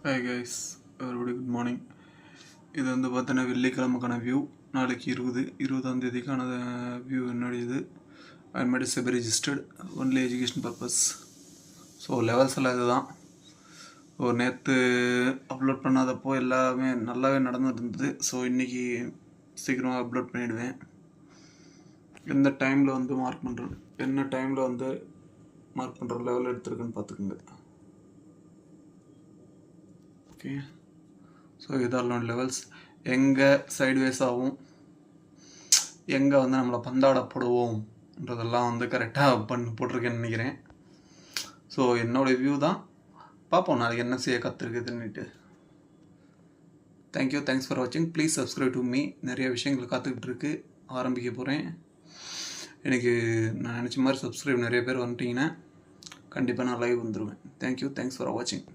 Hi guys, everybody good morning. இது வந்து பார்த்தீங்கன்னா வெள்ளிக்கிழமைக்கான வியூ. நாளைக்கு 20ஆம் தேதிக்கான வியூ என்னுடையது. I made SEBI registered only education purpose. So levels எல்லாம் இதுதான். நேற்று அப்லோட் பண்ணாதப்போ எல்லாமே நல்லாவே நடந்துட்டு இருந்தது. ஸோ இன்றைக்கி சீக்கிரமாக அப்லோட் பண்ணிவிடுவேன். எந்த டைமில் வந்து மார்க் பண்ணுறேன், என்ன டைமில் வந்து மார்க் பண்ணுற லெவல் எடுத்துருக்குன்னு பார்த்துக்குங்க. ஓகே, ஸோ இதெல்லாம் லெவல்ஸ் எங்கே சைட்வேஸ் ஆகும், எங்கே வந்து நம்மளை பந்தாடப்படுவோம்ன்றதெல்லாம் வந்து கரெக்டாக போட்டிருக்கேன்னு நினைக்கிறேன். ஸோ என்னோடய வியூ தான். பார்ப்போம் நாளைக்கு என்ன செய்ய கற்றுருக்குதுன்னுட்டு. தேங்க்ஸ் ஃபார் வாட்சிங். Please subscribe to me. நிறைய விஷயங்கள் காத்துக்கிட்டு இருக்கு, ஆரம்பிக்க போகிறேன். எனக்கு நான் நினச்ச மாதிரி சப்ஸ்கிரைப் நிறைய பேர் வந்துட்டிங்கன்னா கண்டிப்பாக நான் லைவ் வந்துடுவேன். தேங்க்ஸ் ஃபார் வாட்சிங்.